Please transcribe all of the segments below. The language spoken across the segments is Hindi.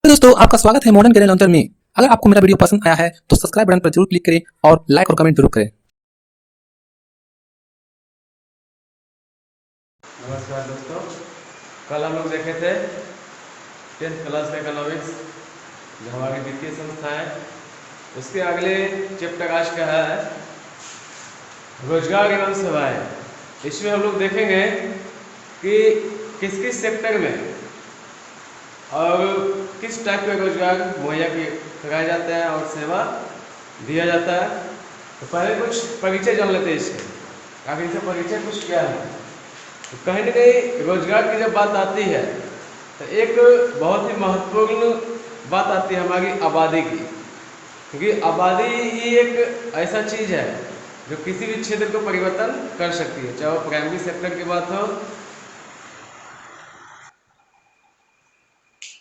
तो दोस्तों आपका स्वागत है मॉडर्न करियर लॉन्चर में। अगर आपको मेरा वीडियो पसंद आया है तो सब्सक्राइब बटन पर जरूर क्लिक करें और लाइक और कमेंट जरूर करें। नमस्कार दोस्तों, कल हम लोग देखे थे 10th क्लास का इकोनॉमिक्स जो हमारी वित्तीय संस्था है। उसके अगले चैप्टर आज का है रोजगार एवं सेवाएं। इसमें हम लोग देखेंगे कि किस किस सेक्टर में और किस टाइप के रोजगार मुहैया कराए जाते हैं और सेवा दिया जाता है। तो पहले कुछ परिचय जान लेते हैं इसके, आगे इनसे परिचय कुछ क्या है। तो कहीं ना कहीं रोजगार की जब बात आती है तो एक बहुत ही महत्वपूर्ण बात आती है हमारी आबादी की, क्योंकि आबादी ही एक ऐसा चीज़ है जो किसी भी क्षेत्र को परिवर्तन कर सकती है, चाहे वो प्राइमरी सेक्टर की बात हो।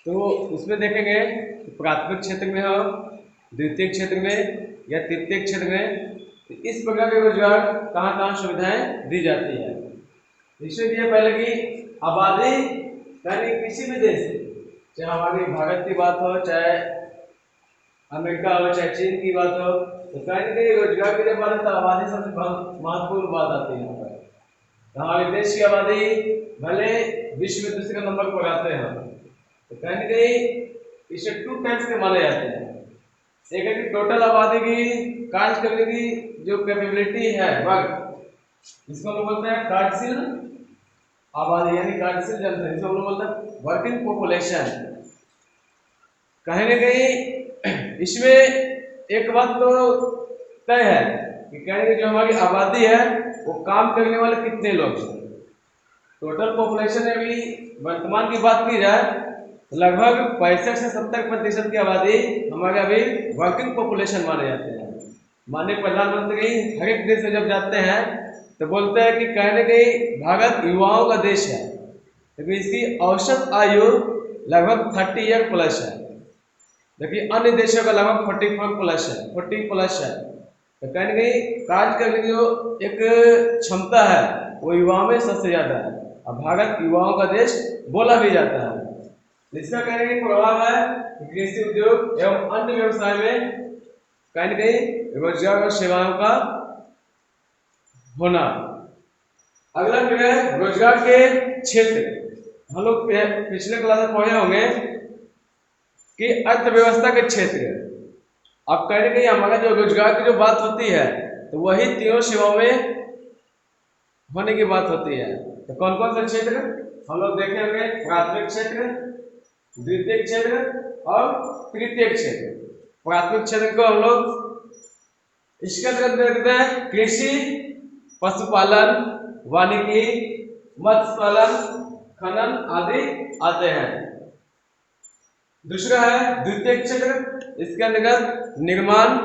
तो उसमें देखेंगे प्राथमिक क्षेत्र में हो, द्वितीय क्षेत्र में या तृतीय क्षेत्र में, तो इस प्रकार के रोजगार कहाँ कहाँ सुविधाएं दी जाती है। इसमें दिया पहले की आबादी यानी किसी भी देश, चाहे हमारी भारत की बात हो, चाहे अमेरिका हो, चाहे चीन की बात हो, तो कहीं कहीं रोजगार की जब बात है तो आबादी सबसे महत्वपूर्ण बात आती है यहाँ पर। तो हमारे देश की आबादी भले विश्व में दूसरे नंबर पर आते हैं, तो कहीं कहीं इसे 2 टाइप्स के माने जाते हैं। एक है कि टोटल आबादी की कार्य करने की जो कैपेबिलिटी है वर्ग, इसको हम लोग बोलते हैं कार्यशील आबादी यानी कार्यशील जनसंख्या, जिसको हम लोग बोलते हैं वर्किंग पॉपुलेशन। कहीं ना कहीं इसमें एक बात तो तय है कि कहीं जो हमारी आबादी है वो काम करने वाले कितने लोग हैं। टोटल पॉपुलेशन में भी वर्तमान की बात की जाए तो लगभग 65 से 70% की आबादी हमारे अभी वर्किंग पॉपुलेशन माने जाते हैं। माननीय प्रधानमंत्री हर एक देश में जब जाते हैं तो बोलते हैं कि कहीं ना कहीं भारत युवाओं का देश है, क्योंकि इसकी औसत आयु लगभग 30 ईयर प्लस है, जबकि अन्य देशों का लगभग 40 प्लस है। तो कहीं ना कहीं कार्य करने की जो एक क्षमता है वो युवाओं में सबसे ज्यादा है, और भारत युवाओं का देश बोला भी जाता है। इसका कहने का प्रभाव है कृषि उद्योग एवं अन्य व्यवसाय में कहीं ना कहीं रोजगार और सेवाओं का होना। अगला जो है रोजगार के क्षेत्र, हम लोग पिछले क्लास में पढ़े होंगे कि अर्थव्यवस्था के क्षेत्र। अब कहीं ना कहीं हमारा जो रोजगार की जो बात होती है तो वही तीनों सेवाओं में होने की बात होती है। तो कौन कौन से क्षेत्र हम लोग देखे होंगे? प्राथमिक क्षेत्र, द्वितीय क्षेत्र और तृतीय क्षेत्र। प्राथमिक क्षेत्र को हम लोग इसके अंतर्गत देखते हैं कृषि, पशुपालन, वानिकी, मत्स्य पालन, खनन आदि आते हैं। दूसरा है द्वितीय क्षेत्र, इसके अंतर्गत निर्माण,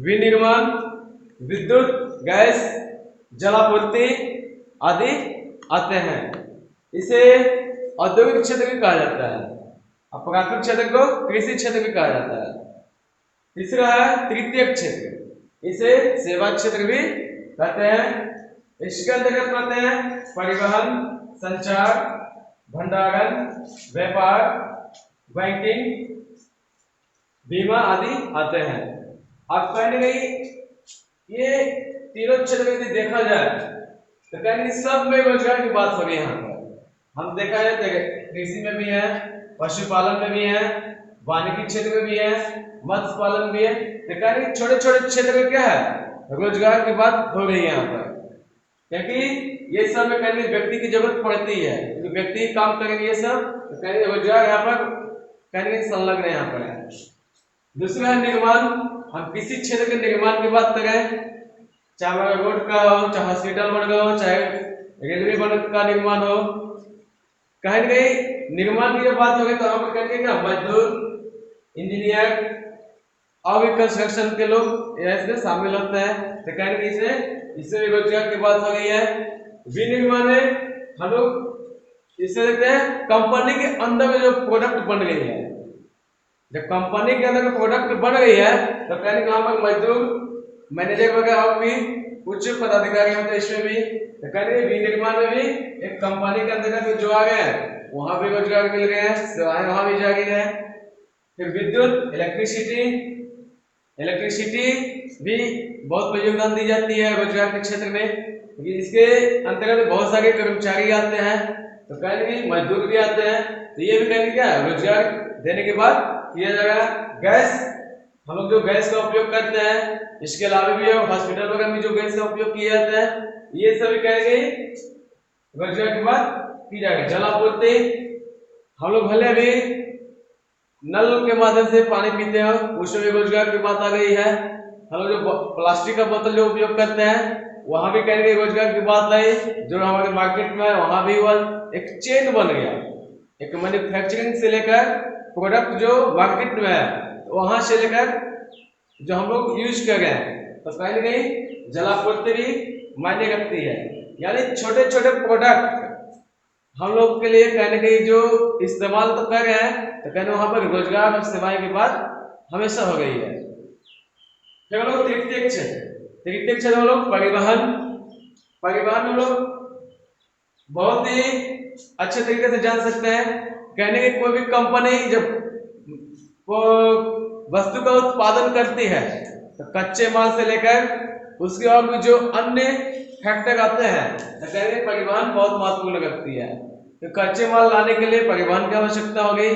विनिर्माण, विद्युत, गैस, जलापूर्ति आदि आते हैं। इसे औद्योगिक क्षेत्र भी कहा जाता है। अब प्राथमिक क्षेत्र को कृषि क्षेत्र भी कहा जाता है। तीसरा है तृतीय क्षेत्र, इसे सेवा क्षेत्र भी कहते हैं। इसके अंतर्गत आते हैं परिवहन, संचार, भंडारण, व्यापार, बैंकिंग, बीमा आदि आते हैं। अब कहने गई ये तीनों क्षेत्र में यदि देखा जाए तो कहीं सब में रोजगार की बात हो रही है। यहाँ पर हम देखा जाए तो कृषि में भी है, पशुपालन में भी है, वानिकी क्षेत्र में भी है, मत्स्य पालन भी है। तो कहीं छोटे छोटे क्षेत्र में क्या है रोजगार की बात हो रही है यहाँ पर, क्योंकि ये सब में कहीं व्यक्ति की जरूरत पड़ती है, तो व्यक्ति काम करेंगे ये सब, तो कहीं रोजगार यहाँ पर कहीं संलग्न यहाँ पर है। दूसरा है निर्माण। हम किसी क्षेत्र के निर्माण की बात करें, चाहे रोड का हो, चाहे हॉस्पिटल बन गया हो, चाहे रेलवे बन का निर्माण हो, कहीं ना कहीं निर्माण की जब बात होगी तो हम कहेंगे क्या मजदूर, इंजीनियर और भी कंस्ट्रक्शन के लोग इसमें शामिल होते हैं। तो कहेंगे इससे भी रोजगार की बात हो गई है। विनिर्माण में हम लोग इसे देखते हैं कंपनी के अंदर में जो प्रोडक्ट बन गई है, जब कंपनी के अंदर प्रोडक्ट बन गई है तो कहेंगे वहां पर मजदूर, मैनेजर वगैरह और भी उच्च पदाधिकारी होते हैं इसमें भी। तो कहेंगे विनिर्माण में भी एक कंपनी के अंदर जो आ गए हैं वहां भी रोजगार मिल गए हैं, सेवाएं वहां भी जारी है। फिर विद्युत इलेक्ट्रिसिटी भी बहुत योगदान दी जाती है रोजगार के क्षेत्र में, क्योंकि इसके अंतर्गत बहुत सारे कर्मचारी आते हैं, तो कहेंगे मजदूर भी आते हैं, तो ये भी कहेंगे क्या रोजगार देने के बाद किया जाएगा। गैस, हम लोग जो गैस का उपयोग करते हैं, इसके अलावा भी हॉस्पिटल वगैरह में जो गैस का उपयोग किया जाता है, ये सभी कहेंगे रोजगार के बाद की जाएगी। जलापूर्ति, हम लोग भले भी नल के माध्यम से पानी पीते हैं, उसमें भी रोजगार की बात आ गई है। हम लोग जो प्लास्टिक का बोतल जो उपयोग करते हैं, वहां भी कहेंगे रोजगार की बात आई। जो हमारे मार्केट में वहां भी एक चेन बन गया, एक मैन्युफैक्चरिंग से लेकर प्रोडक्ट जो मार्केट में है, तो वहां से लेकर जो हम लोग यूज कर रहे हैं, तो कहीं ना कहीं जलापूर्ति भी मायने रखती है। यानी छोटे छोटे प्रोडक्ट हम लोग के लिए कहने के जो इस्तेमाल तो कर रहे हैं, तो कहने वहां पर रोजगार और सेवाएं की बात हमेशा हो गई है। फिर हम लोग तृतीय क्षेत्र हम लोग परिवहन हम लोग बहुत ही अच्छे तरीके से जान सकते हैं। कहने की कोई भी कंपनी जब वो वस्तु का उत्पादन करती है, तो कच्चे माल से लेकर उसके और भी जो अन्य फैक्टर आते हैं, तो कहने परिवहन बहुत महत्वपूर्ण रखती है। तो कच्चे माल लाने के लिए परिवहन की आवश्यकता हो गई।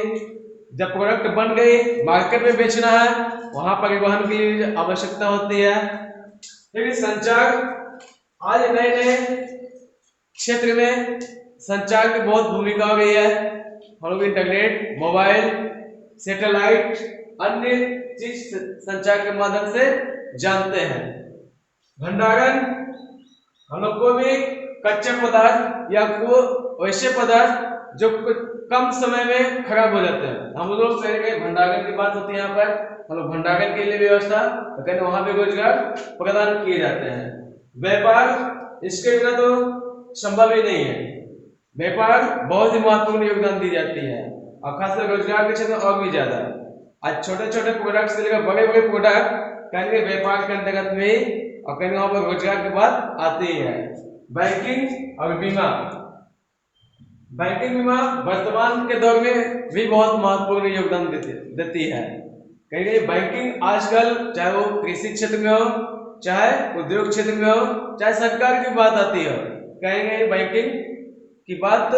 जब प्रोडक्ट बन गई, मार्केट में बेचना है, वहां परिवहन की आवश्यकता होती है। फिर संचार, आज नए नए क्षेत्र में संचार की बहुत भूमिका हो गई है। हम लोग इंटरनेट, मोबाइल, सैटेलाइट, अन्य चीज संचार के माध्यम से जानते हैं। भंडारण, हम लोग को भी कच्चे पदार्थ या को वैसे पदार्थ जो कम समय में खराब हो जाते हैं, हम लोग कहेंगे भंडारण की बात होती है। यहाँ पर हम लोग भंडारण के लिए व्यवस्था, तो कहते वहां भी रोजगार प्रदान किए जाते हैं। व्यापार, इसके बिना तो संभव ही नहीं है। व्यापार बहुत ही महत्वपूर्ण योगदान दी जाती है, और खासकर रोजगार के क्षेत्र में और भी ज्यादा। आज छोटे छोटे प्रोडक्ट से लेकर बड़े बड़े प्रोडक्ट कहेंगे व्यापार के अंतर्गत में, और कहेंगे वहां पर रोजगार की बात आती है। बैंकिंग और बीमा, वर्तमान के दौर में भी बहुत महत्वपूर्ण योगदान देती है। कहेंगे बैंकिंग आजकल चाहे वो कृषि क्षेत्र में हो, चाहे उद्योग क्षेत्र में हो, चाहे सरकार की बात आती हो, कहेंगे बैंकिंग की बात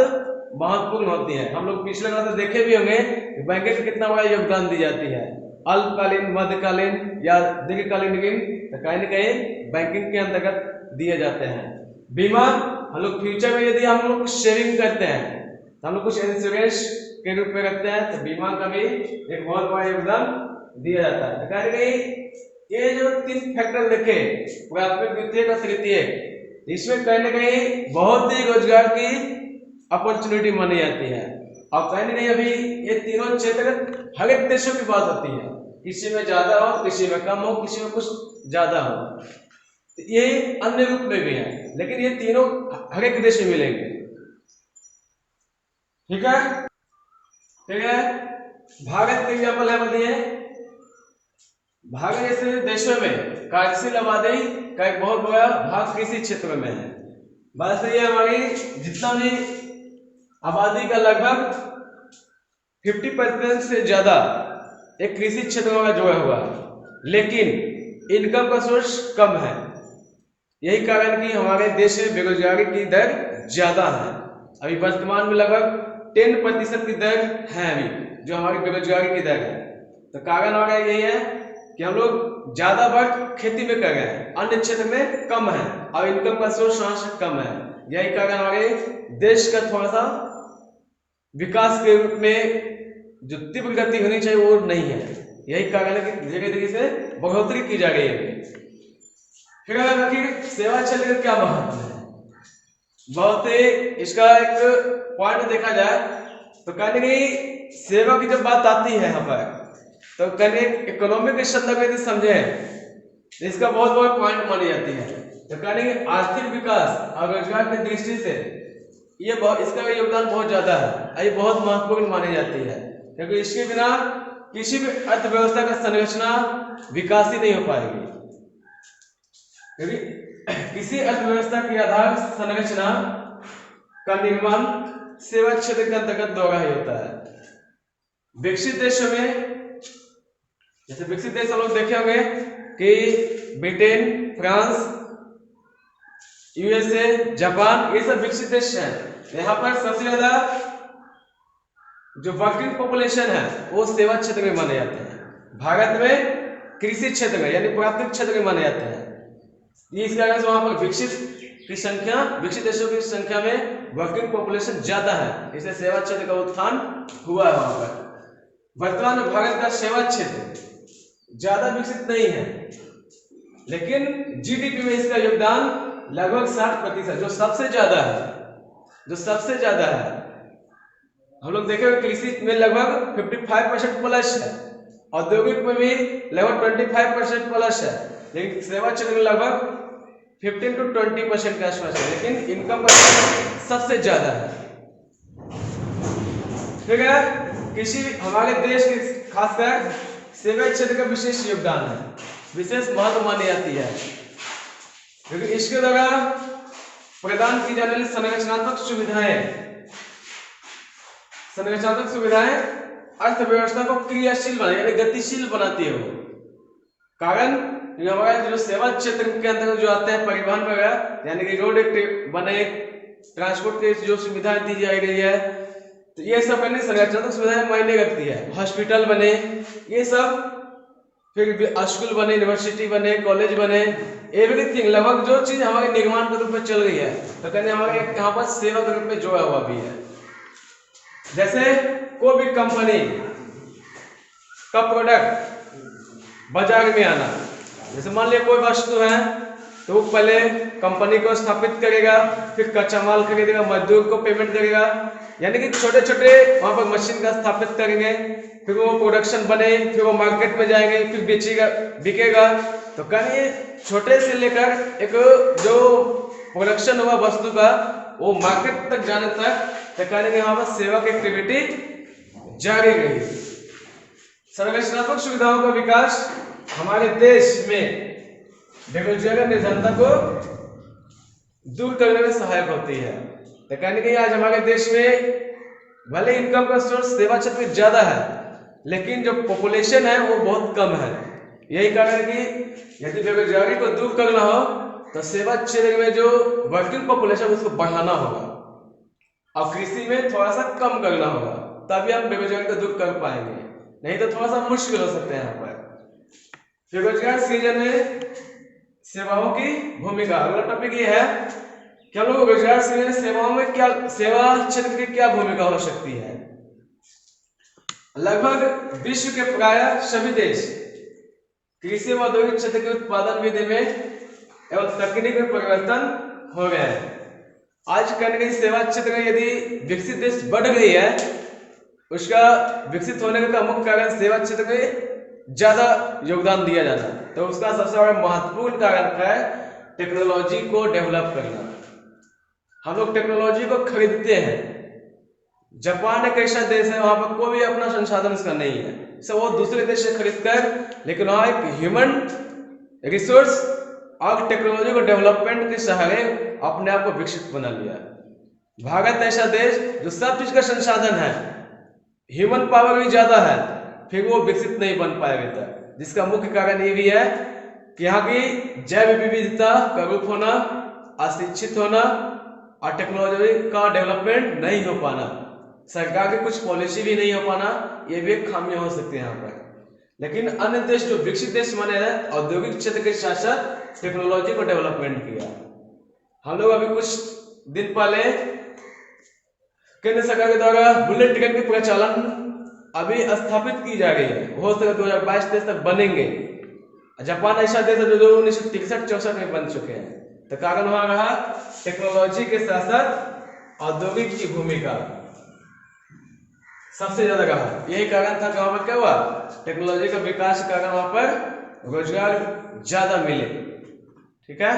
महत्वपूर्ण होती है। हम लोग पिछले बार तो देखे भी होंगे कि बैंकिंग कितना बड़ा योगदान दी जाती है। अल्पकालीन, मध्यकालीन या दीर्घकालीन ऋण, तो कहीं न कहीं बैंकिंग के अंतर्गत दिए जाते हैं। बीमा, हम लोग फ्यूचर में यदि हम लोग सेविंग करते हैं, तो हम लोग कुछ इंश्योरेंस के रूप में रखते हैं, तो बीमा का भी एक बहुत बड़ा योगदान दिया जाता है। तो कहीं न कहीं ये जो 3 फैक्टर देखे, प्राथमिक, द्वितीयक और तृतीयक, इसमें कहीं न कहीं बहुत ही रोजगार की अपॉर्चुनिटी मानी जाती है। और कहीं न कहीं अभी ये तीनों क्षेत्र हर एक देशों की बात होती है, किसी में ज्यादा हो, किसी में कम हो, किसी में कुछ ज्यादा हो, तो ये अन्य रूप में भी है, लेकिन ये तीनों हर एक देश में मिलेंगे। ठीक है। भारत का एग्जाम्पल है, बताइए भारत जैसे देशों में कार्यशील आबादी का एक बहुत बड़ा भाग कृषि क्षेत्र में है। बात सही है, हमारी जितना भी आबादी का लगभग 50% से ज्यादा एक कृषि क्षेत्र में जुड़ा हुआ है, लेकिन इनकम का सोर्स कम है। यही कारण कि हमारे देश में बेरोजगारी की दर ज्यादा है। अभी वर्तमान में लगभग 10% की दर है अभी जो हमारी बेरोजगारी की दर है। तो कारण हमारा यही है कि हम लोग ज्यादा वर्क खेती में कर रहे हैं, अन्य क्षेत्र में कम है, और इनकम का सोर्स वहां से कम है। यही कारण हमारे देश का थोड़ा सा विकास के रूप में जो तीव्र गति होनी चाहिए वो नहीं है। यही कारण है कि धीरे धीरे से बढ़ोतरी की जा रही है। फिर अगर सेवा क्षेत्र का क्या महत्व है, बहुत ही इसका एक पॉइंट देखा जाए तो कहने की सेवा की जब बात आती है यहाँ पर, तो कहने इकोनॉमिक के संदर्भ में यदि समझे तो इसका बहुत बड़ा पॉइंट मानी जाती है। तो कहने की आर्थिक विकास और रोजगार की दृष्टि से ये इसका योगदान बहुत ज्यादा है, ये बहुत महत्वपूर्ण मानी जाती है, क्योंकि इसके बिना किसी भी अर्थव्यवस्था का संरचना विकास ही नहीं हो पाएगी। क्योंकि किसी अर्थव्यवस्था की आधार संरचना का निर्माण सेवा क्षेत्र के अंतर्गत द्वारा ही होता है। विकसित देशों में जैसे विकसित देश हम लोग देखे होंगे कि ब्रिटेन, फ्रांस, यूएसए, जापान, ये सब विकसित देश हैं। यहाँ पर सबसे ज्यादा जो वर्किंग पॉपुलेशन है वो सेवा क्षेत्र में माने जाते हैं। भारत में कृषि क्षेत्र में यानी प्राथमिक क्षेत्र में माने जाते हैं। इस कारण से वहां पर विकसित देशों की संख्या में वर्किंग पॉपुलेशन ज्यादा है, इससे सेवा क्षेत्र का उत्थान हुआ है वहां पर। वर्तमान में भारत का सेवा क्षेत्र ज्यादा विकसित नहीं है, लेकिन जीडीपी में इसका योगदान लगभग 60%, जो सबसे ज्यादा है। हम लोग देखेंगे कृषि में लगभग 55% प्लस है, औद्योगिक में भी लगभग 25% प्लस है, लेकिन सेवा क्षेत्र में लगभग 15 to 20% के आसपास है, लेकिन इनकम परसेंट सबसे ज्यादा है। ठीक है, कृषि हमारे देश के खासकर सेवा क्षेत्र का विशेष योगदान है, विशेष महत्व मानी जाती है, क्योंकि इसके द्वारा प्रदान की जाने वाली संरचनात्मक सुविधाएं अर्थव्यवस्था को क्रियाशील बनाती यानी गतिशील बनाती है। वो कारण हमारा जो सेवा क्षेत्र के अंतर्गत जो आते हैं परिवहन वगैरह, यानी कि रोड बने, ट्रांसपोर्ट की जो सुविधाएं दी जा रही है, तो ये सब करने संरचनात्मक सुविधाएं मायने रखती है। हॉस्पिटल बने, ये सब, फिर स्कूल बने, यूनिवर्सिटी बने, कॉलेज बने, एवरीथिंग, लगभग जो चीज हमारे निर्माण के रूप में चल रही है, तो कहने हमारे यहाँ पर सेवा के रूप में जोड़ा हुआ भी है। जैसे कोई भी कंपनी का प्रोडक्ट बाजार में आना, जैसे मान लिया कोई वस्तु है तो वो पहले कंपनी को स्थापित करेगा, फिर कच्चा माल खरीदेगा, मजदूर को पेमेंट करेगा, यानी कि छोटे छोटे वहां पर मशीन का स्थापित करेंगे, फिर वो प्रोडक्शन बने, फिर वो मार्केट में जाएंगे, फिर बिकेगा। तो कहीं छोटे से लेकर एक जो प्रोडक्शन हुआ वस्तु का वो मार्केट तक जाने तक तो कहेंगे यहाँ पर सेवा की एक्टिविटी जारी रही। संरचनात्मक सुविधाओं का विकास हमारे देश में बेरोजगारी निर्धनता को दूर करने में सहायक होती है। तो कहने की आज हमारे देश में भले इनकम का सोर्स सेवा क्षेत्र में ज्यादा है, लेकिन जो पॉपुलेशन है वो बहुत कम है। यही कारण कि यदि बेरोजगारी को दूर करना हो तो सेवा क्षेत्र में जो वर्किंग पॉपुलेशन उसको बढ़ाना होगा और कृषि में थोड़ा सा कम करना होगा, तभी हम बेरोजगारी को दूर कर पाएंगे, नहीं तो थोड़ा सा मुश्किल हो सकता है। यहाँ पर बेरोजगार सृजन में सेवाओं की भूमिका, अगला टॉपिक ये है कि हम लोग रोजगार सृजन सेवाओं में क्या, सेवा क्षेत्र की क्या भूमिका हो सकती है। लगभग विश्व के प्राय सभी देश कृषि व औद्योगिक क्षेत्र के उत्पादन विधि में एवं तकनीक में परिवर्तन हो गए हैं। आज कहने की सेवा क्षेत्र में यदि विकसित देश बढ़ रही है, उसका विकसित होने का मुख्य कारण सेवा क्षेत्र में ज्यादा योगदान दिया जाना, तो उसका सबसे बड़ा महत्वपूर्ण कारण है टेक्नोलॉजी को डेवलप करना। हम लोग टेक्नोलॉजी को खरीदते हैं। जापान एक ऐसा देश है वहां पर कोई भी अपना संसाधन इसका नहीं है, सब वो दूसरे देश से खरीद कर, लेकिन वहां एक ह्यूमन रिसोर्स और टेक्नोलॉजी को डेवलपमेंट के सहारे अपने आप को विकसित बना लिया। भारत ऐसा देश जो सब चीज का संसाधन है, ह्यूमन पावर भी ज्यादा है, फिर वो विकसित नहीं बन पाएगा तक, जिसका मुख्य कारण ये भी है कि यहाँ की जैव विविधता का रूप होना, अशिक्षित होना और टेक्नोलॉजी का डेवलपमेंट नहीं हो पाना, सरकार की कुछ पॉलिसी भी नहीं हो पाना, ये भी एक खामियां हो सकती है यहाँ पर। लेकिन अन्य देश जो विकसित देश माने हैं, औद्योगिक क्षेत्र के साथ साथ टेक्नोलॉजी को डेवलपमेंट किया। हम लोग अभी कुछ दिन पहले केंद्र सरकार के द्वारा बुलेट ट्रेन के प्रचलन अभी स्थापित की जा रही है, हो सकता है 2022-23 तक बनेंगे। जापान ऐसा देश है जो 1963-64 में बन चुके हैं। तो कारण वहां रहा टेक्नोलॉजी के साथ साथ औद्योगिक की भूमिका सबसे ज्यादा रहा। यही कारण था कि वहां पर क्या हुआ, टेक्नोलॉजी का विकास के कारण वहां पर रोजगार ज्यादा मिले। ठीक है,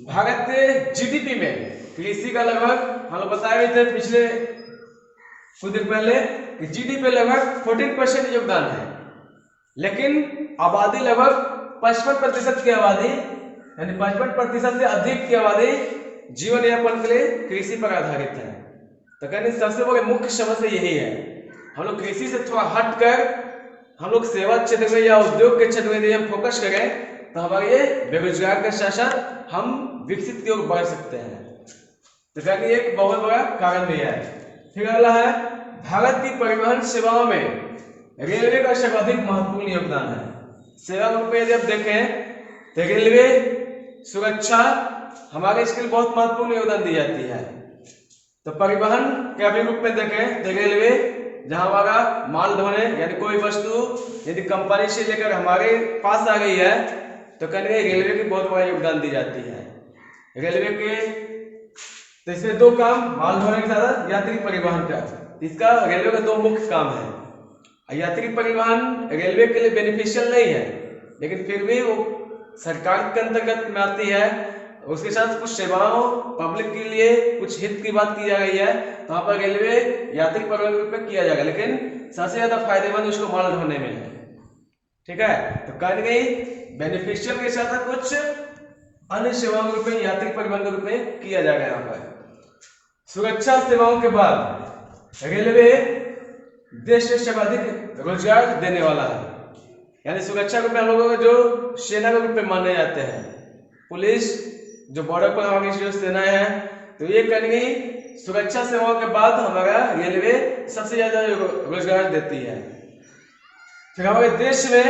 भारत के जीडीपी में कृषि का लगभग हम लोग बताए थे पिछले कुछ दिन पहले कि जीडीपी लगभग 14% योगदान है, लेकिन आबादी लगभग 55% की आबादी, यानी 55% से अधिक की आबादी जीवन यापन के लिए कृषि पर आधारित है। तो कहने सबसे बड़ी मुख्य समस्या यही है हम लोग कृषि से थोड़ा हट कर हम लोग सेवा क्षेत्र में या उद्योग के क्षेत्र में यदि हम फोकस करें तो हमारे ये बेरोजगार के साथ साथ हम विकसित की ओर बढ़ सकते हैं। तो क्या कि एक बहुत बड़ा कारण भी है। फिर अगला है भारत की परिवहन सेवाओं में रेलवे का सर्वाधिक महत्वपूर्ण योगदान है। सेवा रूप में यदि आप देखें तो रेलवे सुरक्षा हमारे इसके लिए बहुत महत्वपूर्ण योगदान दी जाती है। तो परिवहन के अभी रूप में देखें तो रेलवे जहां हमारा माल ढोने यानी कोई वस्तु यदि कंपनी से लेकर हमारे पास आ गई है तो कहीं रेलवे की बहुत बड़ा योगदान दी जाती है। रेलवे के तो इसमें दो काम माल ढोने के साथ यात्री परिवहन का, इसका रेलवे का दो मुख्य काम है। यात्री परिवहन रेलवे के लिए बेनिफिशियल नहीं है लेकिन फिर भी वो सरकार के अंतर्गत में आती है। उसके साथ कुछ सेवाओं पब्लिक के लिए कुछ हित की बात की जा रही है तो वहां पर रेलवे यात्री परिवहन के रूप में किया जाएगा, लेकिन सबसे ज्यादा फायदेमंद उसको माल ढोने में है। ठीक है, तो कहीं नहीं बेनिफिशियल के साथ कुछ अन्य सेवाओं के रूप में यात्री परिवहन के रूप में किया जाएगा। यहाँ पर सुरक्षा सेवाओं के बाद रेलवे देश से सर्वाधिक रोजगार देने वाला है। यानी सुरक्षा रूप में हम लोगों को जो सेना के रूप में माने जाते हैं, पुलिस जो बॉर्डर पर हमारी जो सेनाएं हैं, तो ये कहीं सुरक्षा सेवाओं के बाद हमारा रेलवे सबसे ज्यादा रोजगार देती है। फिर हमारे देश में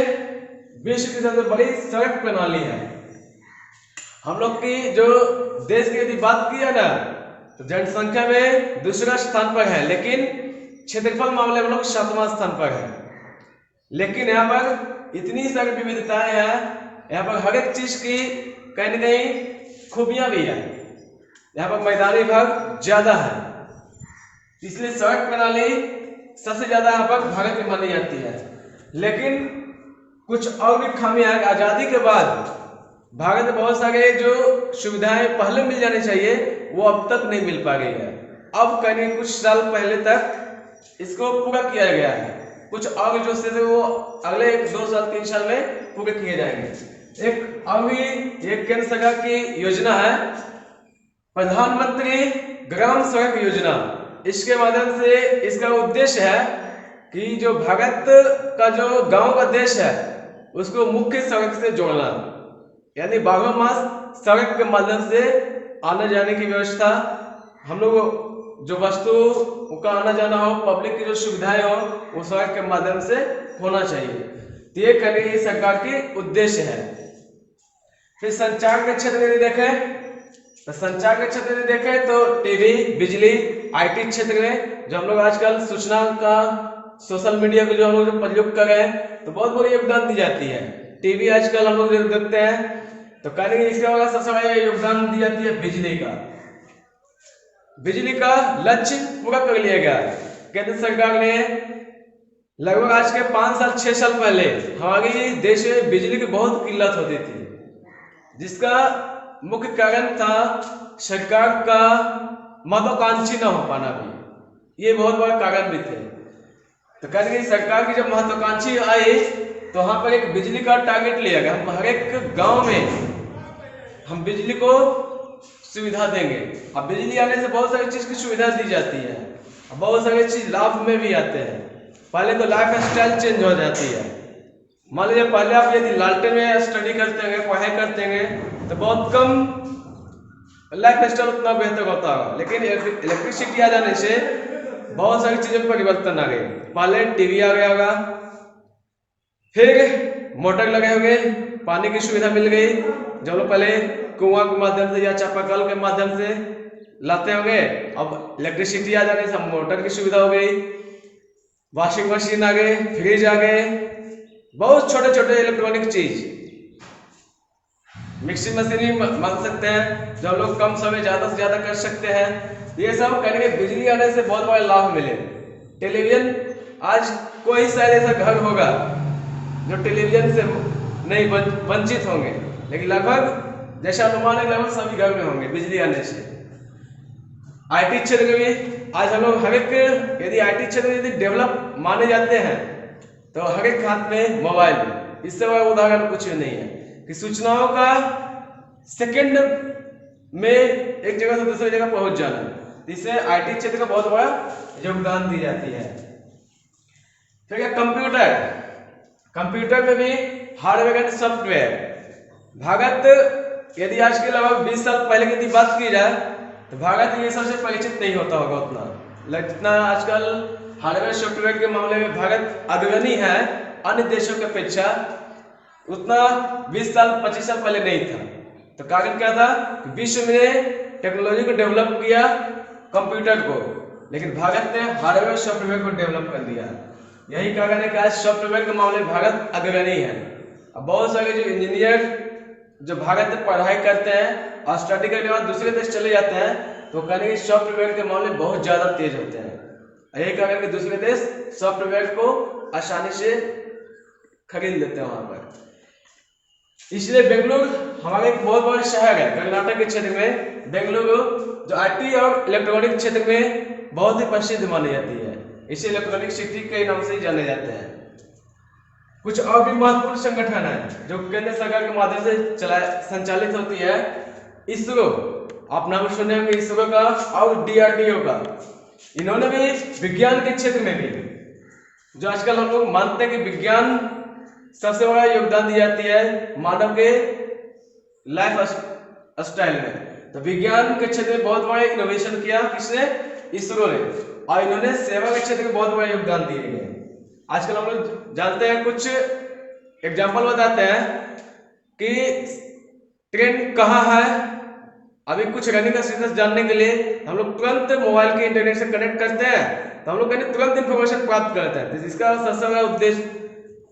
विश्व की सबसे बड़ी सड़क प्रणाली है। हम लोग की जो देश की यदि बात की है ना तो जनसंख्या में दूसरा स्थान पर है, लेकिन क्षेत्रफल मामले में हम लोग 7वां स्थान पर है। लेकिन यहाँ पर इतनी सारी विविधताएं हैं, यहाँ पर हर एक चीज की कहीं न कहीं खूबियां भी है। यहाँ पर मैदानी भाग ज्यादा है, इसलिए सड़क प्रणाली सबसे ज्यादा यहाँ पर भारत में मानी जाती है। लेकिन कुछ और भी खामियां हैं। आजादी के बाद भारत में बहुत सारे जो सुविधाएं पहले मिल जानी चाहिए वो अब तक नहीं मिल पा रही है। अब कहीं कुछ साल पहले तक इसको पूरा किया गया है, कुछ और जो से वो अगले 2 साल 3 साल में पूरे किए जाएंगे। एक अभी एक केंद्र सरकार की योजना है प्रधानमंत्री ग्राम सड़क योजना। इसके माध्यम से इसका उद्देश्य है कि जो भारत का जो गांव का देश है उसको मुख्य सड़क से जोड़ना, यानी 12 मास सड़क के माध्यम से आने जाने की व्यवस्था, हम लोग जो वस्तु का आना जाना हो, पब्लिक की जो सुविधाएं हो वो सड़क के माध्यम से होना चाहिए। तो ये कहीं सरकार की उद्देश्य है। फिर संचार के क्षेत्र में देखें तो संचार के क्षेत्र में देखें तो टीवी, बिजली, आईटी क्षेत्र में जो हम लोग आजकल सूचना का सोशल मीडिया को जो हम लोग प्रयोग कर रहे हैं तो बहुत बड़ी योगदान दी जाती है। टीवी आजकल हम लोग जो देखते हैं तो कहीं इसके बाद सबसे बड़ा योगदान दी जाती है बिजली का। बिजली का लक्ष्य पूरा कर लिया गया। केंद्र सरकार ने लगभग आज के 5 साल 6 साल पहले हमारे देश में बिजली की बहुत किल्लत होती थी, जिसका मुख्य कारण था सरकार का महत्वाकांक्षी न हो पाना भी, ये बहुत बड़ा कारण भी थे। तो कहीं सरकार की जब महत्वाकांक्षी आई तो वहां पर एक बिजली का टारगेट लिया गया, हम हर एक गांव में हम बिजली को सुविधा देंगे। अब बिजली आने से बहुत सारी चीज की सुविधा दी जाती है, बहुत सारी चीज लाभ में भी आते हैं। पहले तो लाइफ स्टाइल चेंज हो जाती है। मान लीजिए पहले आप यदि लालटेन में स्टडी करते हैं, पढ़ाई करते हैं तो बहुत कम लाइफ स्टाइल उतना बेहतर होता होगा, लेकिन इलेक्ट्रिसिटी आ जाने से बहुत सारी चीजों में परिवर्तन आ गए। पहले टीवी आ गया होगा, फिर मोटर लगे होंगे, पानी की सुविधा मिल गई, जो लोग पहले कुआं के माध्यम से या चापाकल के माध्यम से लाते होंगे, अब इलेक्ट्रिसिटी आ जाने से मोटर की सुविधा हो गई, वॉशिंग मशीन आ गए, फ्रिज आ गए, बहुत छोटे छोटे इलेक्ट्रॉनिक चीज, मिक्सी मशीन मान सकते हैं जो हम लोग कम समय ज्यादा से ज्यादा कर सकते हैं। ये सब करके बिजली आने से बहुत बड़ा लाभ मिले। टेलीविजन, आज कोई शायद ऐसा घर होगा जो टेलीविजन से नहीं वंचित होंगे, लेकिन लगभग जैसा अनुमान है लगभग सभी घर में होंगे बिजली आने से। आईटी क्षेत्र में भी आज हम लोग हर एक, यदि आईटी क्षेत्र यदि डेवलप माने जाते हैं तो हर एक हाथ में मोबाइल, इससे बड़ा उदाहरण कुछ भी नहीं है कि सूचनाओं का सेकंड में एक जगह से दूसरी जगह पहुंच जाना, इससे आईटी क्षेत्र का बहुत बड़ा योगदान दी जाती है। फिर क्या कंप्यूटर, कंप्यूटर में भी हार्डवेयर एंड सॉफ्टवेयर। भारत यदि आज के लगभग 20 साल पहले की यदि बात की जाए तो भारत ये सबसे परिचित नहीं होता होगा उतना, जितना आजकल हार्डवेयर सॉफ्टवेयर के मामले में भारत अग्रणी है अन्य देशों की अपेक्षा, उतना 20 साल 25 साल पहले नहीं था। तो कारण क्या था कि विश्व में टेक्नोलॉजी को डेवलप किया कंप्यूटर को, लेकिन भारत ने हार्डवेयर सॉफ्टवेयर को डेवलप कर दिया। यही कारण है कि आज सॉफ्टवेयर के मामले में भारत अग्रणी है। अब बहुत सारे जो इंजीनियर जो भारत में पढ़ाई करते हैं और स्टडी करने के बाद दूसरे देश चले जाते हैं तो कहने की सॉफ्टवेयर के मामले बहुत ज्यादा तेज होते हैं। यही कारण कि दूसरे देश सॉफ्टवेयर को आसानी से खरीद लेते हैं वहां पर। इसलिए बेंगलुरु हमारे एक बहुत बड़ा शहर है कर्नाटक के क्षेत्र में। बेंगलुरु जो आईटी और इलेक्ट्रॉनिक क्षेत्र में बहुत ही प्रसिद्ध मानी जाती है, इसे इलेक्ट्रॉनिक सिटी के नाम से जाने जाते हैं। कुछ और भी महत्वपूर्ण संगठन है जो केंद्र सरकार के माध्यम से संचालित होती है। इसरो, आप नाम सुने होंगे इसरो का और DRDO का। इन्होंने भी विज्ञान के क्षेत्र में भी, जो आजकल हम लोग मानते हैं कि विज्ञान सबसे बड़ा योगदान दी जाती है मानव के लाइफ स्टाइल में, तो विज्ञान के क्षेत्र में बहुत बड़ा इनोवेशन किया किसने? इसरो ने। और इन्होंने सेवा के क्षेत्र में बहुत बड़ा योगदान दिए गए। आजकल हम लोग जानते हैं, कुछ एग्जाम्पल बताते हैं कि ट्रेन कहाँ है। अभी कुछ रनिंग का स्टेटस जानने के लिए हम लोग तुरंत मोबाइल के इंटरनेट से कनेक्ट करते हैं तो हम लोग तुरंत इंफॉर्मेशन प्राप्त करते हैं। तो इसका सबसे बड़ा उद्देश्य,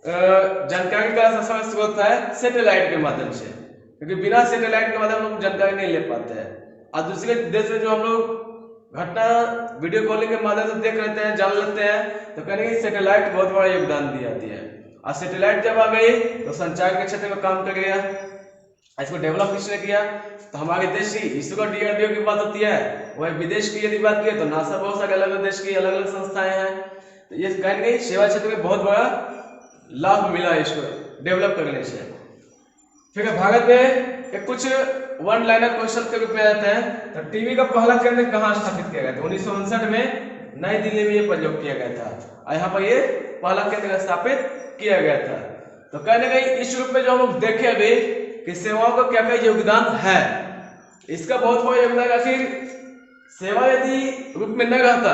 जानकारी का सबसे बड़ा स्रोत है सैटेलाइट के माध्यम से, क्योंकि बिना सैटेलाइट के माध्यम हम लोग जानकारी नहीं ले पाते हैं। और दूसरे देश में जो हम लोग घटना वीडियो कॉलिंग के माध्यम से देख लेते हैं, जान लेते हैं, तो कहने की सैटेलाइट बहुत बड़ा योगदान दी जाती है। और सैटेलाइट जब आ गई तो संचार के क्षेत्र में काम कर गया। इसको डेवलप किसने किया? तो हमारे देश की इसरो DRDO की बात होती है। वही विदेश की यदि बात की तो नासा, बहुत सारे अलग अलग देश की अलग अलग संस्थाएं हैं। तो ये कहने की सेवा क्षेत्र में बहुत बड़ा लाभ मिला इसको डेवलप करने से। फिर भारत में कुछ वन लाइनर क्वेश्चन के रूप में आते हैं। तो टीवी का पहला केंद्र कहाँ स्थापित किया गया था? 1959 में नई दिल्ली में ये प्रयोग किया गया था और यहाँ पर ये पहला केंद्र स्थापित किया गया था। तो कहने गई इस रूप में जो हम लोग देखे अभी कि सेवाओं का क्या क्या योगदान है, इसका बहुत बड़ा योगदान। आखिर सेवा यदि रूप में न रहता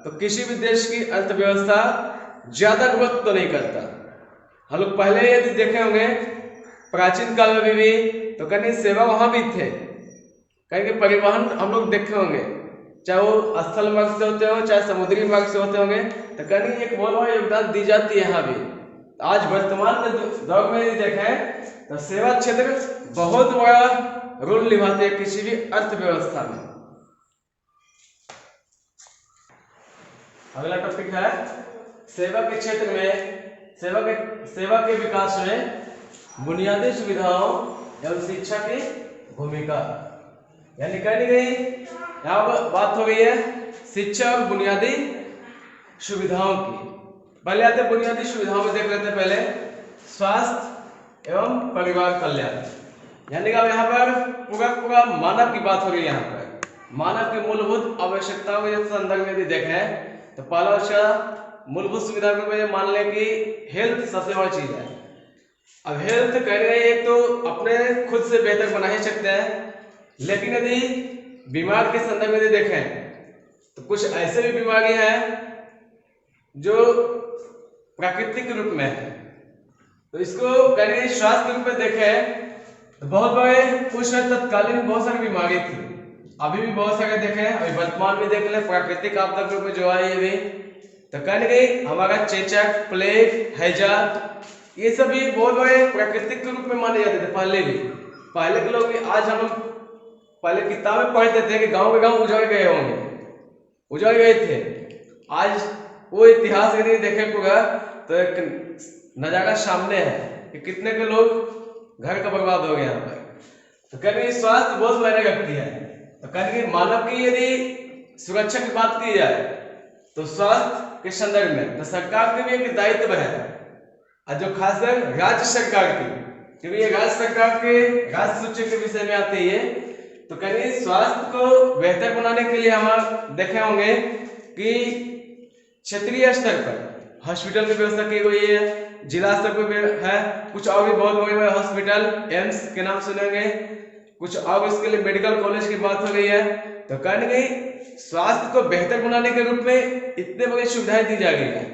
तो किसी भी देश की अर्थव्यवस्था ज्यादा ग्रोथ तो नहीं करता। हम लोग पहले यदि देखे होंगे प्राचीन काल में भी तो कहीं सेवा वहां भी थे, कहीं के परिवहन हम लोग देखे होंगे, चाहे वो स्थल मार्ग से होते हो चाहे समुद्री मार्ग से होते होंगे, तो कहीं एक बहुत बड़ा योगदान दी जाती है यहाँ भी। आज वर्तमान में दौर में यदि देखें तो सेवा क्षेत्र बहुत बड़ा रोल निभाते हैं किसी भी अर्थव्यवस्था में। अगला टॉपिक है सेवा के क्षेत्र में सेवा के विकास में बुनियादी सुविधाओं एवं शिक्षा की भूमिका। यानी कहनी गई यहाँ पर बात हो गई है शिक्षा और बुनियादी सुविधाओं की। पहले आते बुनियादी सुविधाओं में देख लेते हैं। पहले स्वास्थ्य एवं परिवार कल्याण, यानी कि अब यहाँ पर पूरा मानव की बात हो रही है। यहाँ पर मानव की मूलभूत आवश्यकताओं के संदर्भ में भी देखें तो पहला उसका मूलभूत सुविधा को मान लें कि हेल्थ सबसे बड़ी चीज है। अब हेल्थ कह रहे हैं एक तो अपने खुद से बेहतर बना ही सकते हैं, लेकिन यदि बीमार के संदर्भ में देखें तो कुछ ऐसे भी बीमारी हैं जो प्राकृतिक रूप में है। तो इसको कह रहे हैं स्वास्थ्य के रूप में देखें तो बहुत बड़े कुछ तत्कालीन बहुत सारी बीमारी थी, अभी भी बहुत सारे देखें, अभी वर्तमान में देख लें प्राकृतिक आपदा के रूप में जो आई है अभी, तो कहने गई हमारा चेचक, प्लेग, हैजा, ये सभी बहुत बड़े प्राकृतिक के रूप में माने जाते थे पहले भी। पहले के लोग भी, आज हम लोग पहले किताबें पढ़ते थे कि गांव के गांव उजड़ गए होंगे, उजड़ गए थे। आज वो इतिहास यदि देखें पूरा तो एक नजारा सामने है कि कितने के लोग घर का बर्बाद हो गए यहाँ पर। तो कहने स्वास्थ्य बहुत मायने रखती है। तो कहने मानव की यदि सुरक्षा की बात की जाए तो स्वास्थ्य के संदर्भ में तो सरकार के भी एक दायित्व है, और जो खासकर राज्य सरकार की, क्योंकि ये राज्य सरकार के राज्य सूची के विषय में आती है। तो कहीं स्वास्थ्य को बेहतर बनाने के लिए हम देखे होंगे कि क्षेत्रीय स्तर पर हॉस्पिटल की व्यवस्था की गई है, जिला स्तर पर है, कुछ और भी बहुत बड़े बड़े हॉस्पिटल, एम्स के नाम सुनेंगे, कुछ और इसके लिए मेडिकल कॉलेज की बात हो गई है। तो कहने गई स्वास्थ्य को बेहतर बनाने के रूप में इतने बड़ी सुविधाएं दी जा गई है।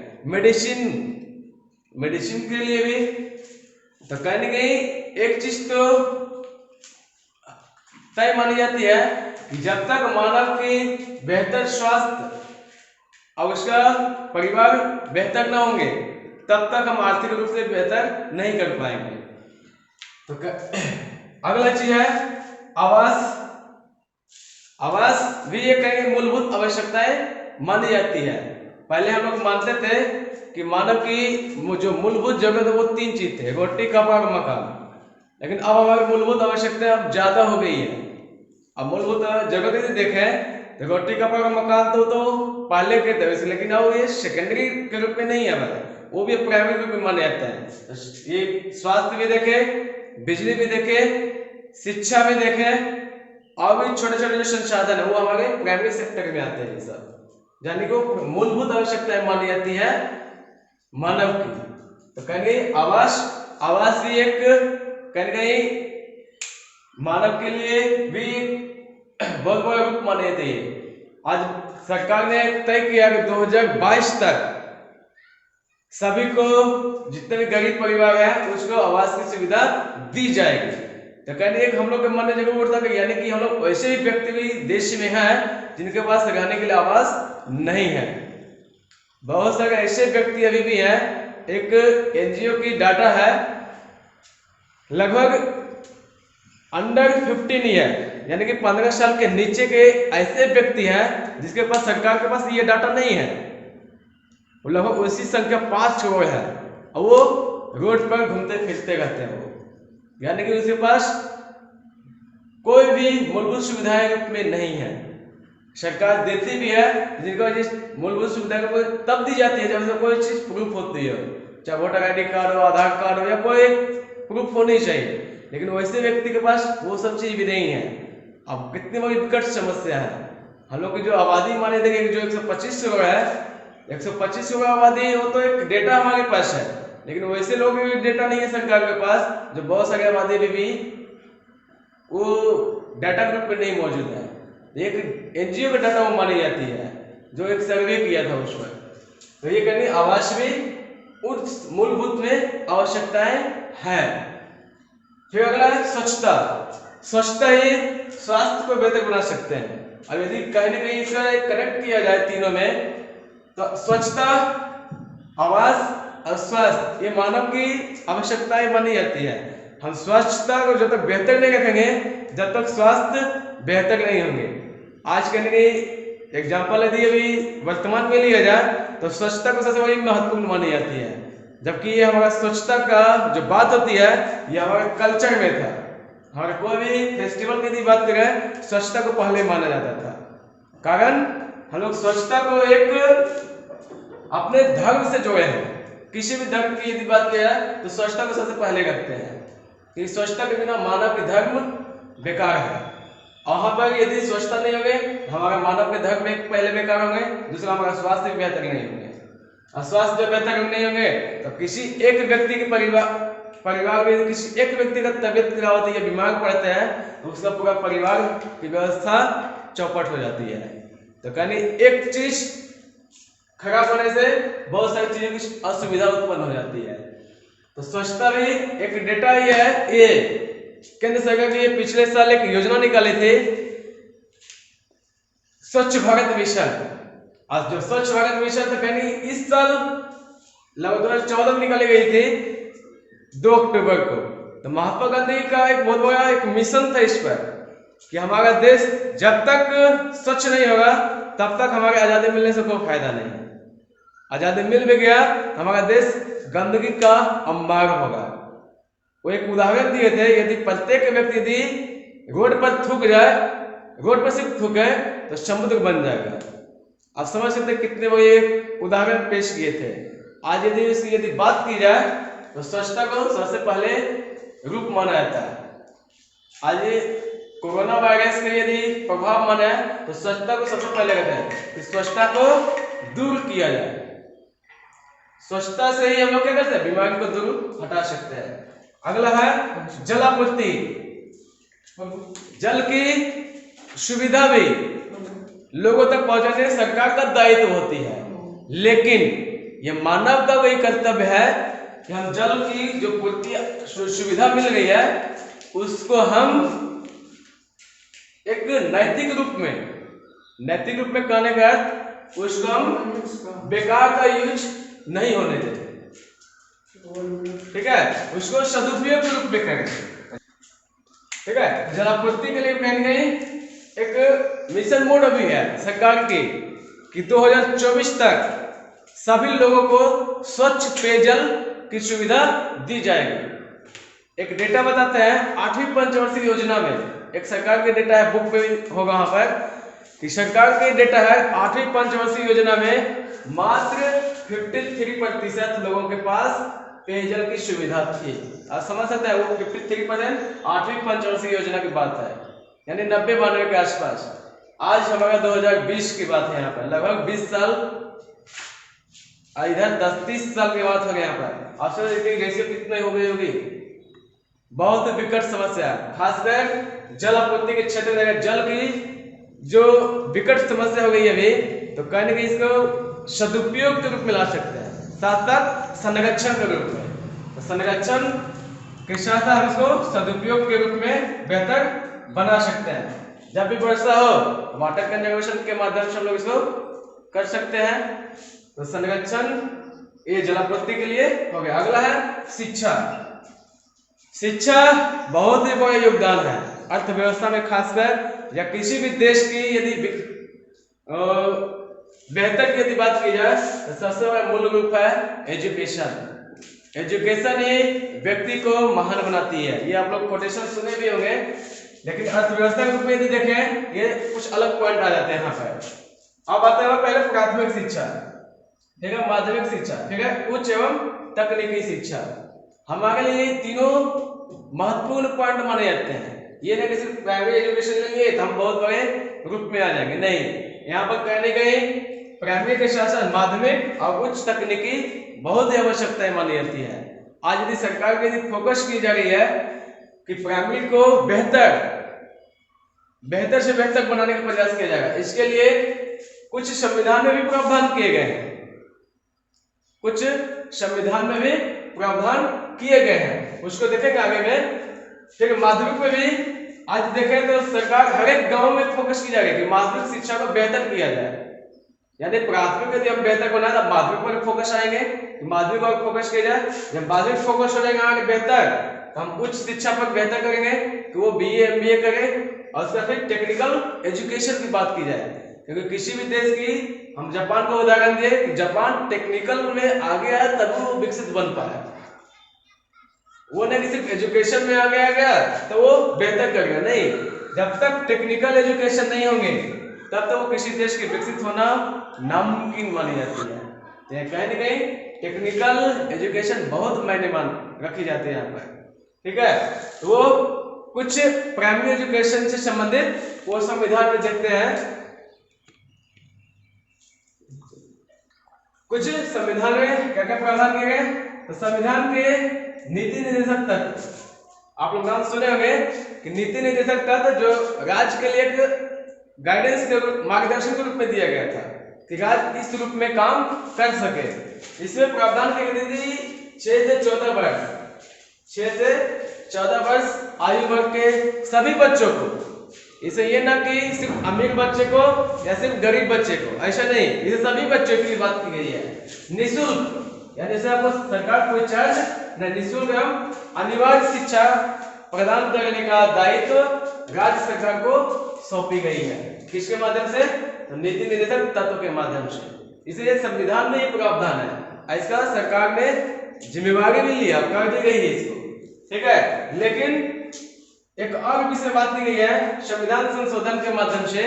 मेडिसिन के लिए भी तो कहने गई एक चीज तो तय मानी जाती है कि जब तक मानव की बेहतर स्वास्थ्य और उसका परिवार बेहतर ना होंगे तब तक हम आर्थिक रूप से बेहतर नहीं कर पाएंगे। तो अगला चीज है आवास। आवास भी एक कहीं मूलभूत आवश्यकताएं मानी जाती है। पहले हम लोग मानते थे कि मानव की जो मूलभूत जरूरत है वो 3 चीज थे, रोटी कपड़ा और मकान। लेकिन अब हमारी मूलभूत आवश्यकता अब ज्यादा हो गई है। अब मूलभूत जरूरत यदि देखें तो रोटी कपड़ा और मकान तो पहले के थे, लेकिन अब ये सेकेंडरी के रूप में नहीं है, वो भी प्राइमरी रूप में माना जाता है। ये स्वास्थ्य भी देखे, बिजली भी देखे, शिक्षा भी देखे, और भी छोटे छोटे जो संसाधन है वो हमारे प्राइमरी सेक्टर में आते हैं। ये सब यानी कि मूलभूत आवश्यकताएं मानी जाती है मानव की। तो कहेंगे आवास भी एक कहेंगे मानव के लिए भी बहुत बड़ा रूप माने जाते हैं। आज सरकार ने तय किया कि 2022 तक सभी को, जितने भी गरीब परिवार है उसको आवास की सुविधा दी जाएगी। तो कहने एक हम लोग के मन में जरूर उठता है यानी कि हम लोग ऐसे ही व्यक्ति भी देश में हैं जिनके पास रहने के लिए आवास नहीं है। बहुत सारे ऐसे व्यक्ति अभी भी हैं। एक एनजीओ की डाटा है, लगभग अंडर 15 ईयर यानी कि 15 साल के नीचे के ऐसे व्यक्ति हैं जिसके पास सरकार के पास ये डाटा नहीं है। वो लगभग उसी संख्या 5 करोड़ है और वो रोड पर घूमते फिरते रहते हैं। वो यानी कि उसके पास कोई भी मूलभूत सुविधाएं रूप में नहीं है। सरकार देती भी है जिनको जिस मूलभूत सुविधा को तब दी जाती है जब कोई चीज प्रूफ होती है, चाहे वोटर आईडी कार्ड हो, आधार कार्ड हो, या कोई प्रूफ होनी चाहिए। लेकिन वैसे व्यक्ति के पास वो सब चीज भी नहीं है। अब कितनी बड़ी विकट समस्या है। हम लोग की जो आबादी माने देंगे जो 125 करोड़ है, 125 करोड़ आबादी, वो तो एक डेटा हमारे पास है, लेकिन वैसे लोग भी डेटा नहीं है सरकार के पास। जो बहुत सारे आबादी भी वो डाटा ग्रुप में नहीं मौजूद है। एक एनजीओ का डाटा वो मानी जाती है जो एक सर्वे किया था उसमें। तो ये कहने आवास भी उस मूलभूत में आवश्यकताएं हैं। फिर अगला है स्वच्छता। स्वच्छता ही स्वास्थ्य को बेहतर बना सकते हैं। अब यदि कहीं ना कहीं इसका कनेक्ट किया जाए तीनों में, तो स्वच्छता, आवास और स्वास्थ्य ये मानव की आवश्यकताएं मानी जाती है। हम स्वच्छता को जब तक बेहतर नहीं रखेंगे जब तक स्वास्थ्य बेहतर नहीं होंगे। आज के लिए एग्जाम्पल यदि अभी वर्तमान में लिया जाए तो स्वच्छता को सबसे बड़ी महत्वपूर्ण मानी जाती है, जबकि ये हमारा स्वच्छता का जो बात होती है ये हमारे कल्चर में था। हमारे कोई भी फेस्टिवल की यदि बात करें स्वच्छता को पहले माना जाता था। कारण हम लोग स्वच्छता को एक अपने धर्म से जोड़े हैं। किसी भी धर्म की यदि बात किया जाए तो स्वच्छता को सबसे पहले रखते हैं कि स्वच्छता के बिना मानव के धर्म बेकार है। वहां पर यदि स्वच्छता नहीं होगी हमारा मानव के धर्म में पहले बेकार होंगे, दूसरा हमारा स्वास्थ्य भी बेहतर नहीं होंगे। और स्वास्थ्य जब बेहतर नहीं होंगे तो किसी एक व्यक्ति के परिवार में किसी एक व्यक्ति का तबियत खराब होती है, बीमार पड़ता है, तो उसका पूरा परिवार की व्यवस्था चौपट हो जाती है। तो कहने एक चीज खराब होने से बहुत सारी चीजों की असुविधा उत्पन्न हो जाती है। तो स्वच्छता भी एक डेटा ही है। ये केंद्र सरकार की पिछले साल एक योजना निकाली थी, स्वच्छ भारत मिशन। आज जो स्वच्छ भारत मिशन था कहनी इस साल लगभग 2014 में निकाली गई थी 2 अक्टूबर को। तो महात्मा गांधी का एक बहुत बड़ा एक मिशन था इस पर कि हमारा देश जब तक स्वच्छ नहीं होगा तब तक हमारे आजादी मिलने से कोई फायदा नहीं। आजादी मिल भी गया तो हमारा देश गंदगी का अंबार होगा। वो एक उदाहरण दिए थे, यदि प्रत्येक व्यक्ति यदि रोड पर थूक जाए, रोड पर सिर्फ थूके तो समुद्र बन जाएगा। आप समझ सकते कितने बड़े उदाहरण पेश किए थे। आज यदि इसकी यदि बात की जाए तो स्वच्छता को सबसे पहले रूप माना जाता है। आज कोरोना वायरस के यदि प्रभाव माने तो स्वच्छता को सबसे पहले कहते हैं कि स्वच्छता को दूर किया जाए। स्वच्छता से ही हम लोग क्या करते हैं, बीमारी को दूर हटा सकते हैं। अगला है जलापूर्ति। जल की सुविधा भी लोगों तक पहुंचाने सरकार का दायित्व होती है, लेकिन यह मानव का वही कर्तव्य है कि हम जल की जो पूर्ति सुविधा मिल रही है उसको हम एक नैतिक रूप में कहने का अर्थ उसको हम बेकार का यूज नहीं होने देते, ठीक है, उसको सदुपयोग के रूप में करें, ठीक है। जलापूर्ति के लिए कहीं गई एक मिशन मोड अभी है सरकार की कि 2024 तक सभी लोगों को स्वच्छ पेयजल की सुविधा दी जाएगी। एक डेटा बताते हैं 8वीं पंचवर्षीय योजना में, एक सरकार के डेटा है, बुक पे होगा वहां पर कि सरकार के डेटा है 8वीं पंचवर्षीय योजना में मात्र 53% लोगों के पास पेयजल की सुविधा थी। आप समझ सकते हैं, वो 53% 8वीं पंचवर्षीय योजना की बात है, यानी 90-92 के आसपास। आज हमारा 2020 की बात है, यहाँ पर लगभग 20 साल, इधर 10-30 साल की बात हो गई। यहाँ पर आप सोच देखिए रेशियो कितनी हो गई होगी। बहुत विकट समस्या, खासकर जल आपूर्ति के क्षेत्र में अगर जल की जो विकट समस्या हो गई है अभी, तो कहने के इसको सदुपयोग के रूप में ला सकते हैं, साथ साथ संरक्षण के रूप में। तो संरक्षण के साथ साथ हम इसको सदुपयोग के रूप में बेहतर बना सकते हैं। जब भी वर्षा हो वाटर कंजर्वेशन के माध्यम से हम लोग इसको कर सकते हैं। तो संरक्षण ये जलापूर्ति के लिए हो गया। अगला है शिक्षा। शिक्षा बहुत ही बड़ा योगदान है अर्थव्यवस्था में, खासकर या किसी भी देश की यदि बेहतर की यदि बात की जाए तो सबसे बड़ा मूल रूप है एजुकेशन। एजुकेशन ही व्यक्ति को महान बनाती है। ये आप लोग कोटेशन सुने भी होंगे, लेकिन अर्थव्यवस्था के रूप में यदि देखें ये कुछ अलग पॉइंट आ जाते हैं यहाँ पर। अब आते हैं पहले प्राथमिक शिक्षा, ठीक है, माध्यमिक शिक्षा, ठीक है, उच्च एवं तकनीकी शिक्षा। हमारे लिए तीनों महत्वपूर्ण पॉइंट माने जाते हैं। ये नहीं कि सिर्फ प्राइमरी एजुकेशन लेंगे तो हम बहुत बड़े ग्रुप में आ जाएंगे, नहीं। यहाँ पर कहने गए प्राइमरी के साथ साथ माध्यमिक और उच्च तकनीकी बहुत ही आवश्यकताएं मानी जाती है। आज यदि सरकार की यदि फोकस की जा रही है कि प्राइमरी को बेहतर से बेहतर बनाने का प्रयास किया जाएगा, इसके लिए कुछ संविधान में भी प्रावधान किए गए हैं, कुछ संविधान में भी प्रावधान किए गए हैं, उसको देखेंगे आगे में। ठीक है, माध्यमिक में भी आज देखें तो सरकार हर एक गांव में फोकस की जाएगी कि माध्यमिक शिक्षा को बेहतर किया जाए। यानी प्राथमिक यदि हम बेहतर बनाए तो माध्यमिक पर फोकस आएंगे, माध्यमिक पर फोकस किया जाए। जब माध्यमिक फोकस हो जाएगा आगे बेहतर, तो हम उच्च शिक्षा पर बेहतर करेंगे कि वो BA MBA करें, और उसका फिर टेक्निकल एजुकेशन की बात की जाए। क्योंकि किसी भी देश की, हम जापान का उदाहरण दिए कि जापान टेक्निकल में आगे आया तभी वो विकसित बन पाया। वो नहीं सिर्फ एजुकेशन में आगे आ गया तो वो बेहतर करेगा, नहीं। जब तक टेक्निकल एजुकेशन नहीं होंगे तब तक वो किसी देश के विकसित होना नामुमकिन मानी जाती है। कहीं ना कहीं टेक्निकल एजुकेशन बहुत मायने रखी जाती है यहाँ पर, ठीक है। तो वो कुछ प्राइमरी एजुकेशन से संबंधित वो संविधान में देखते हैं। कुछ संविधान में क्या क्या प्रावधान किए गए, तो संविधान के नीति निर्देशक तत्व, आप लोग नाम सुने होंगे कि नीति निर्देशक तत्व जो राज्य के लिए एक गाइडेंस के रूप, मार्गदर्शन के रूप में दिया गया था कि राज्य इस रूप में काम कर सके। इसमें प्रावधान किए गए थे 6 से 14 वर्ष, 6 से 14 वर्ष आयु वर्ग के सभी बच्चों को। इसे ये ना कि सिर्फ अमीर बच्चे को या सिर्फ गरीब बच्चे को, ऐसा नहीं, इसे सभी बच्चों की बात की गई है। निःशुल्क, यानी जैसे आपको सरकार कोई चार्ज न, निःशुल्क एवं अनिवार्य शिक्षा प्रदान करने का दायित्व राज्य सरकार को सौंपी गई है। किसके माध्यम से, तो नीति निर्देशक तत्व के माध्यम से। इसलिए संविधान में ये प्रावधान है, इसका सरकार ने जिम्मेवारी भी लिया, कर दी गई है इसको, ठीक है। लेकिन एक और विषय बात की गई है संविधान संशोधन के माध्यम से,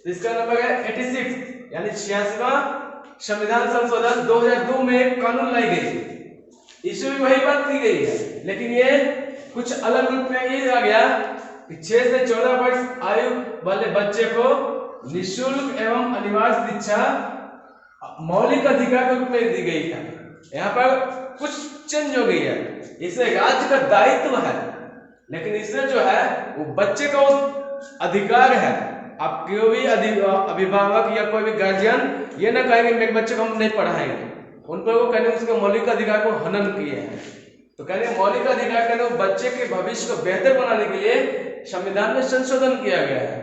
इसका नंबर है 86, यानी 86वां संविधान संशोधन 2002 में एक कानून लाई गई थी। इसमें भी वही बात की गई है, लेकिन ये कुछ अलग रूप में ये आ गया कि 6 से 14 वर्ष आयु वाले बच्चे को निःशुल्क एवं अनिवार्य शिक्षा मौलिक अधिकार के रूप में दी गई है। यहाँ पर कुछ चेंज हो गई है। इसे राज्य का दायित्व है, लेकिन इसमें जो है वो बच्चे का अधिकार है। आप कोई भी अभिभावक या कोई भी गार्जियन ये ना कहेंगे मेरे बच्चे को हम नहीं पढ़ाएंगे, उन पर वो कहने उसके मौलिक अधिकार को हनन किए हैं। तो कहने मौलिक अधिकार कहने बच्चे के भविष्य को बेहतर बनाने के लिए संविधान में संशोधन किया गया है,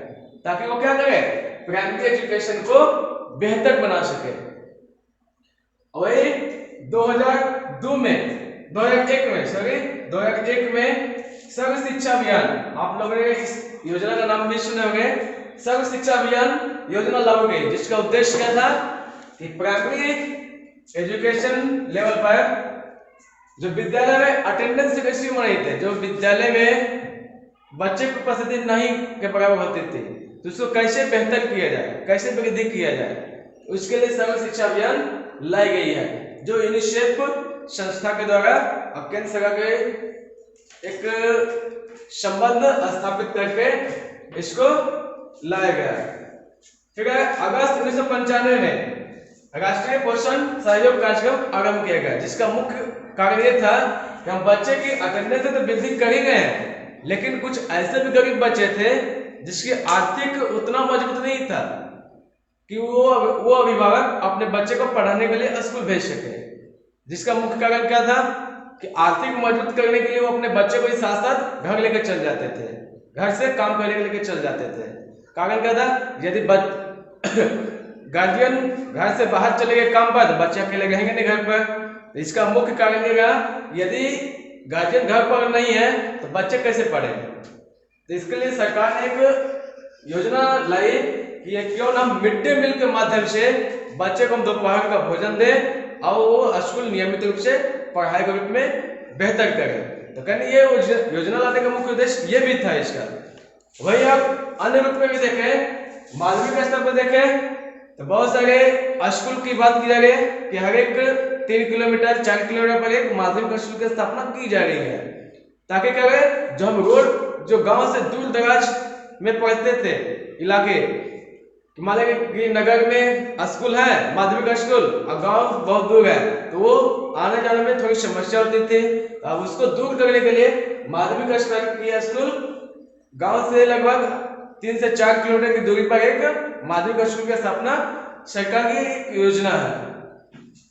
ताकि वो क्या करे, प्राइमरी एजुकेशन को बेहतर बना सके। वही 2001 में सर्व शिक्षा अभियान, आप लोगों ने इस योजना का नाम भी सुने होंगे, सर्व शिक्षा अभियान योजना लागू गई, जिसका उद्देश्य क्या था कि प्राइमरी एजुकेशन लेवल पर जो विद्यालय में अटेंडेंस रेशियो में नहीं थे, जो विद्यालय में बच्चे की उपस्थिति नहीं के बराबर होती थी, तो उसको कैसे बेहतर किया जाए, कैसे वृद्धि किया जाए, उसके लिए सर्व शिक्षा अभियान लाई गई है, जो यूनिसेफ संस्था के द्वारा और केंद्र सरकार के एक संबंध स्थापित करके इसको लाया गया है। ठीक है, अगस्त 1995 में राष्ट्रीय पोषण सहयोग कार्यक्रम आरंभ किया गया, जिसका मुख्य कारण ये था कि हम बच्चे की अटेंडेंस तो वृद्धि कर ही गए हैं, लेकिन कुछ ऐसे भी गरीब बच्चे थे जिसकी आर्थिक उतना मजबूत नहीं था कि वो अभिभावक अपने बच्चे को पढ़ाने के लिए स्कूल भेज सके। जिसका मुख्य कारण क्या था कि आर्थिक मजबूत करने के लिए वो अपने बच्चे को साथ साथ घर लेकर चल जाते थे, घर से काम करने के लेकर चल जाते थे। कारण क्या था, यदि गार्जियन घर से बाहर चले गए काम पर, तो बच्चे अकेले रहेंगे नहीं घर पर। इसका मुख्य कारण ये रहा, यदि गार्जियन घर पर नहीं है तो बच्चे कैसे पढ़ेंगे। तो इसके लिए सरकार ने एक योजना लाई कि क्यों ना मिड डे मील के माध्यम से बच्चे को हम दोपहर का भोजन दें और वो स्कूल नियमित रूप से पढ़ाई के रूप में बेहतर करें। तो कहने ये योजना लाने का मुख्य उद्देश्य ये भी था इसका। वही आप अन्य रूप में भी देखें, माध्यमिक स्तर पर देखें तो बहुत सारे स्कूल की बात की जा रही है कि हर एक 3 किलोमीटर 4 किलोमीटर पर एक माध्यमिक स्कूल की स्थापना की जा रही है, ताकि क्या है, जो हम रोड जो गांव से दूर दराज में पढ़ते थे इलाके, मान लीजिए कि नगर में स्कूल है माध्यमिक स्कूल और गांव बहुत दूर है, तो वो आने जाने में थोड़ी समस्या होती थी। अब उसको दूर करने के लिए माध्यमिक स्तर की स्कूल गांव से लगभग 3 से 4 किलोमीटर की दूरी पर एक माध्यमिक स्कूल की स्थापना सरकार की योजना है।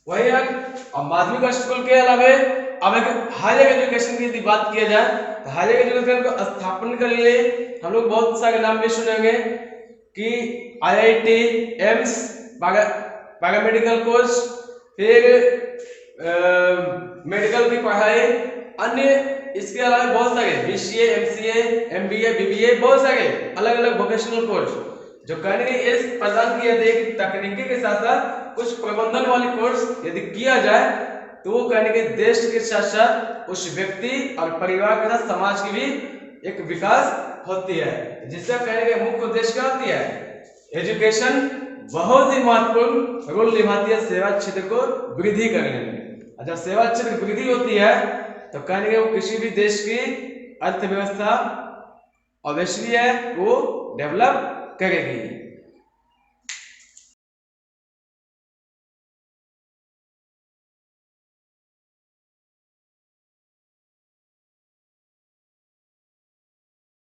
वही अब माध्यमिक स्कूल के अलावा अब एक हायर एजुकेशन की यदि बात किया जाए तो हायर एजुकेशन को स्थापना के लिए हम लोग बहुत सारे नाम भी सुनेंगे कि IIT, एम्स, पैरामेडिकल कोर्स, फिर मेडिकल की पढ़ाई, अन्य इसके अलावा बहुत सारे BCA, MCA, MBA, BBA, बहुत सारे अलग अलग वोकेशनल कोर्स जो कहने के ये प्रदान किया जाए कि तकनीकी के साथ साथ कुछ प्रबंधन वाले कोर्स यदि किया जाए तो वो कहने के देश के साथ साथ उस व्यक्ति और परिवार के साथ समाज की भी एक विकास होती है, जिसका कहने का मुख्य उद्देश्य क्या होती है, एजुकेशन बहुत ही महत्वपूर्ण रोल निभाती है सेवा क्षेत्र को वृद्धि करने में। जब सेवा क्षेत्र वृद्धि होती है तो कहने के वो किसी भी देश की अर्थव्यवस्था ऑब्वियसली है वो डेवलप करेगी।